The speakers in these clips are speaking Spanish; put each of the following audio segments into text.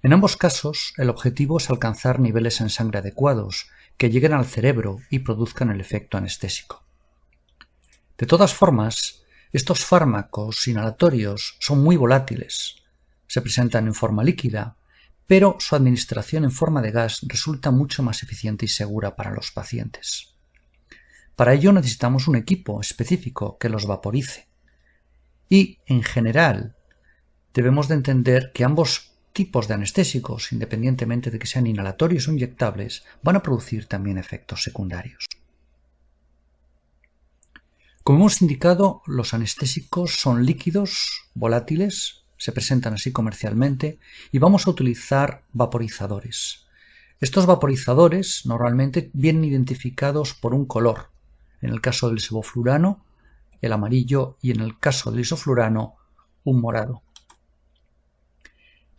En ambos casos, el objetivo es alcanzar niveles en sangre adecuados, que lleguen al cerebro y produzcan el efecto anestésico. De todas formas, estos fármacos inhalatorios son muy volátiles. Se presentan en forma líquida, pero su administración en forma de gas resulta mucho más eficiente y segura para los pacientes. Para ello necesitamos un equipo específico que los vaporice. Y, en general, debemos de entender que ambos tipos de anestésicos, independientemente de que sean inhalatorios o inyectables, van a producir también efectos secundarios. Como hemos indicado, los anestésicos son líquidos, volátiles, se presentan así comercialmente, y vamos a utilizar vaporizadores. Estos vaporizadores normalmente vienen identificados por un color. En el caso del sevoflurano, el amarillo, y en el caso del isoflurano, un morado.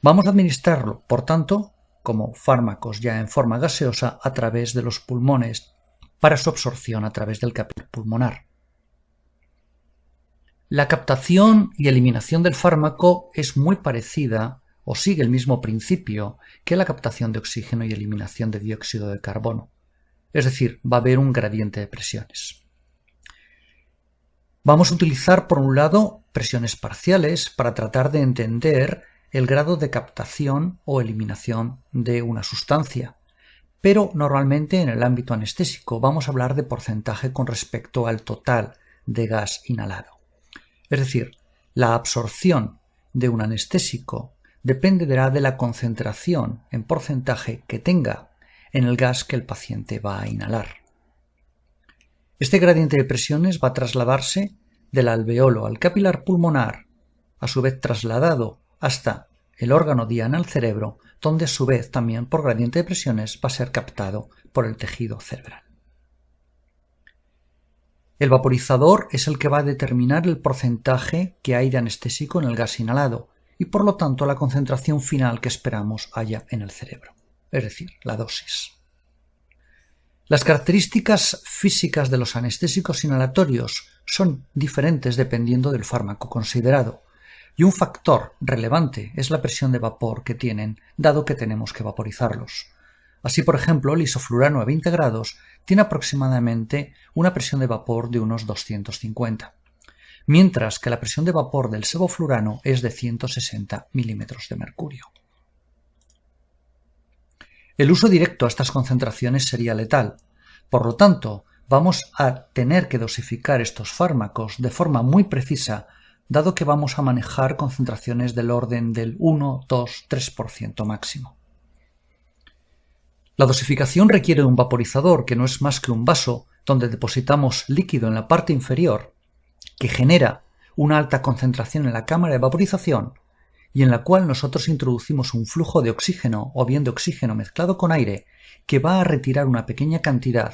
Vamos a administrarlo, por tanto, como fármacos ya en forma gaseosa a través de los pulmones para su absorción a través del capilar pulmonar. La captación y eliminación del fármaco es muy parecida o sigue el mismo principio que la captación de oxígeno y eliminación de dióxido de carbono. Es decir, va a haber un gradiente de presiones. Vamos a utilizar, por un lado, presiones parciales para tratar de entender el grado de captación o eliminación de una sustancia. Pero normalmente en el ámbito anestésico vamos a hablar de porcentaje con respecto al total de gas inhalado. Es decir, la absorción de un anestésico dependerá de la concentración en porcentaje que tenga en el gas que el paciente va a inhalar. Este gradiente de presiones va a trasladarse del alveolo al capilar pulmonar, a su vez trasladado hasta el órgano diana al cerebro, donde a su vez también por gradiente de presiones va a ser captado por el tejido cerebral. El vaporizador es el que va a determinar el porcentaje que hay de anestésico en el gas inhalado y por lo tanto la concentración final que esperamos haya en el cerebro, es decir, la dosis. Las características físicas de los anestésicos inhalatorios son diferentes dependiendo del fármaco considerado, y un factor relevante es la presión de vapor que tienen, dado que tenemos que vaporizarlos. Así, por ejemplo, el isoflurano a 20 grados tiene aproximadamente una presión de vapor de unos 250, mientras que la presión de vapor del sevoflurano es de 160 milímetros de mercurio. El uso directo a estas concentraciones sería letal. Por lo tanto, vamos a tener que dosificar estos fármacos de forma muy precisa, dado que vamos a manejar concentraciones del orden del 1, 2, 3% máximo. La dosificación requiere de un vaporizador que no es más que un vaso donde depositamos líquido en la parte inferior que genera una alta concentración en la cámara de vaporización y en la cual nosotros introducimos un flujo de oxígeno o bien de oxígeno mezclado con aire que va a retirar una pequeña cantidad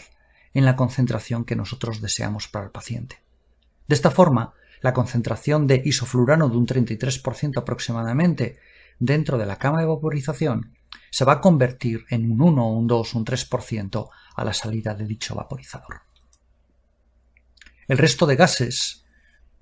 en la concentración que nosotros deseamos para el paciente. De esta forma, la concentración de isoflurano de un 33% aproximadamente dentro de la cámara de vaporización se va a convertir en un 1, un 2, un 3% a la salida de dicho vaporizador. El resto de gases,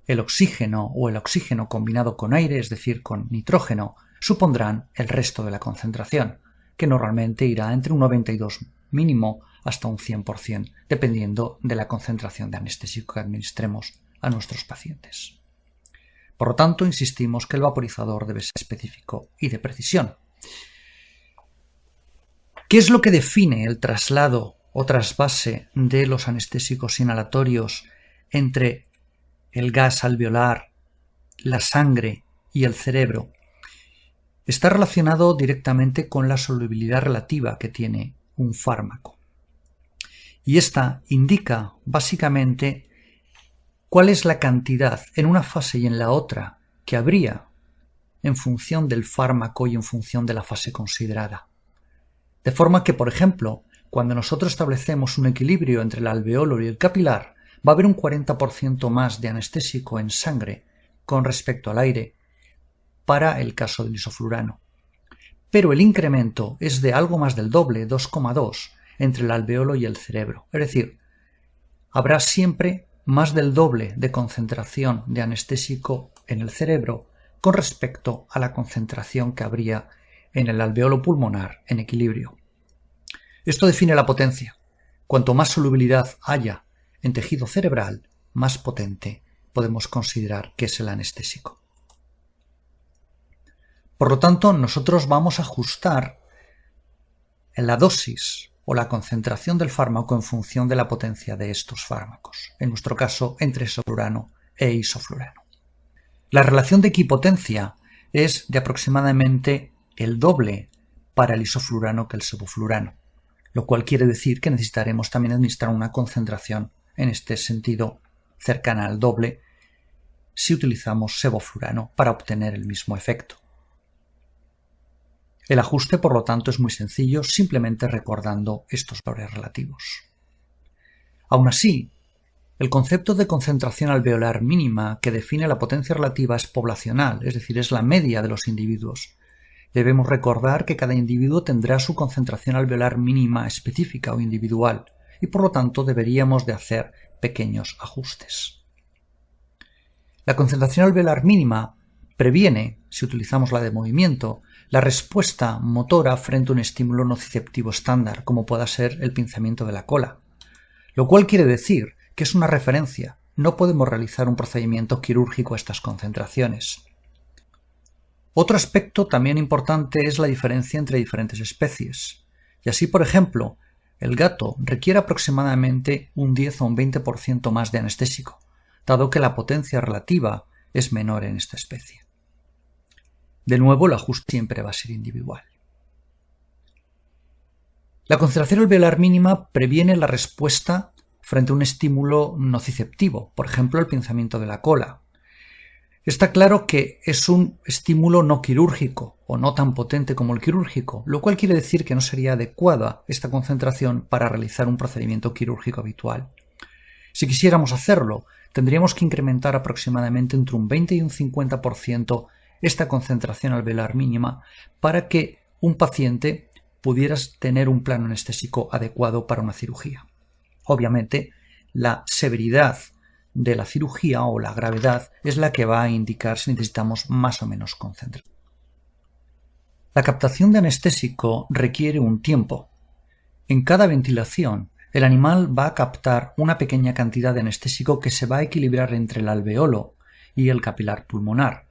el oxígeno o el oxígeno combinado con aire, es decir, con nitrógeno, supondrán el resto de la concentración, que normalmente irá entre un 92 mínimo hasta un 100%, dependiendo de la concentración de anestésico que administremos a nuestros pacientes. Por lo tanto, insistimos que el vaporizador debe ser específico y de precisión. ¿Qué es lo que define el traslado o trasvase de los anestésicos inhalatorios entre el gas alveolar, la sangre y el cerebro? Está relacionado directamente con la solubilidad relativa que tiene un fármaco. Y esta indica básicamente cuál es la cantidad en una fase y en la otra que habría en función del fármaco y en función de la fase considerada. De forma que, por ejemplo, cuando nosotros establecemos un equilibrio entre el alveolo y el capilar, va a haber un 40% más de anestésico en sangre con respecto al aire para el caso del isoflurano. Pero el incremento es de algo más del doble, 2,2, entre el alveolo y el cerebro. Es decir, habrá siempre más del doble de concentración de anestésico en el cerebro con respecto a la concentración que habría en el alveolo pulmonar en equilibrio. Esto define la potencia. Cuanto más solubilidad haya en tejido cerebral, más potente podemos considerar que es el anestésico. Por lo tanto, nosotros vamos a ajustar la dosis o la concentración del fármaco en función de la potencia de estos fármacos, en nuestro caso entre sevoflurano e isoflurano. La relación de equipotencia es de aproximadamente el doble para el isoflurano que el sevoflurano, lo cual quiere decir que necesitaremos también administrar una concentración en este sentido cercana al doble si utilizamos sevoflurano para obtener el mismo efecto. El ajuste, por lo tanto, es muy sencillo, simplemente recordando estos valores relativos. Aún así, el concepto de concentración alveolar mínima que define la potencia relativa es poblacional, es decir, es la media de los individuos. Debemos recordar que cada individuo tendrá su concentración alveolar mínima específica o individual, y por lo tanto deberíamos de hacer pequeños ajustes. La concentración alveolar mínima previene, si utilizamos la de movimiento, la respuesta motora frente a un estímulo nociceptivo estándar, como pueda ser el pinzamiento de la cola, lo cual quiere decir que es una referencia, no podemos realizar un procedimiento quirúrgico a estas concentraciones. Otro aspecto también importante es la diferencia entre diferentes especies, y así, por ejemplo, el gato requiere aproximadamente un 10 o un 20% más de anestésico, dado que la potencia relativa es menor en esta especie. De nuevo, el ajuste siempre va a ser individual. La concentración alveolar mínima previene la respuesta frente a un estímulo nociceptivo, por ejemplo, el pinzamiento de la cola. Está claro que es un estímulo no quirúrgico o no tan potente como el quirúrgico, lo cual quiere decir que no sería adecuada esta concentración para realizar un procedimiento quirúrgico habitual. Si quisiéramos hacerlo, tendríamos que incrementar aproximadamente entre un 20 y un 50% esta concentración alveolar mínima para que un paciente pudiera tener un plano anestésico adecuado para una cirugía. Obviamente, la severidad de la cirugía o la gravedad es la que va a indicar si necesitamos más o menos concentración. La captación de anestésico requiere un tiempo. En cada ventilación, el animal va a captar una pequeña cantidad de anestésico que se va a equilibrar entre el alveolo y el capilar pulmonar,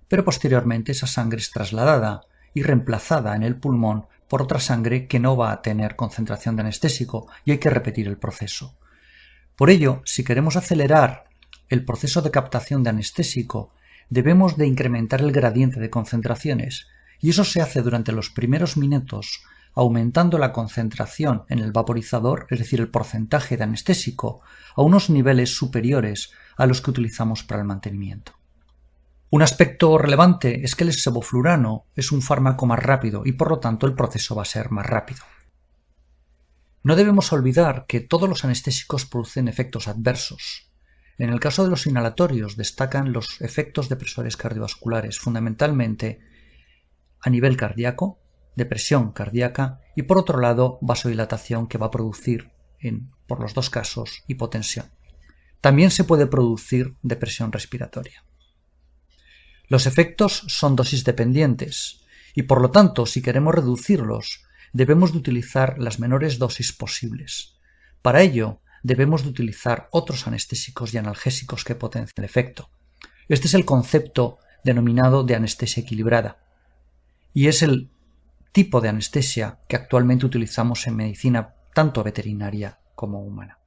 pero posteriormente esa sangre es trasladada y reemplazada en el pulmón por otra sangre que no va a tener concentración de anestésico y hay que repetir el proceso. Por ello, si queremos acelerar el proceso de captación de anestésico, debemos de incrementar el gradiente de concentraciones, y eso se hace durante los primeros minutos, aumentando la concentración en el vaporizador, es decir, el porcentaje de anestésico, a unos niveles superiores a los que utilizamos para el mantenimiento. Un aspecto relevante es que el sevoflurano es un fármaco más rápido y por lo tanto el proceso va a ser más rápido. No debemos olvidar que todos los anestésicos producen efectos adversos. En el caso de los inhalatorios destacan los efectos depresores cardiovasculares, fundamentalmente a nivel cardíaco, depresión cardíaca y por otro lado vasodilatación que va a producir, por los dos casos, hipotensión. También se puede producir depresión respiratoria. Los efectos son dosis dependientes y por lo tanto si queremos reducirlos debemos de utilizar las menores dosis posibles. Para ello debemos de utilizar otros anestésicos y analgésicos que potencien el efecto. Este es el concepto denominado de anestesia equilibrada y es el tipo de anestesia que actualmente utilizamos en medicina tanto veterinaria como humana.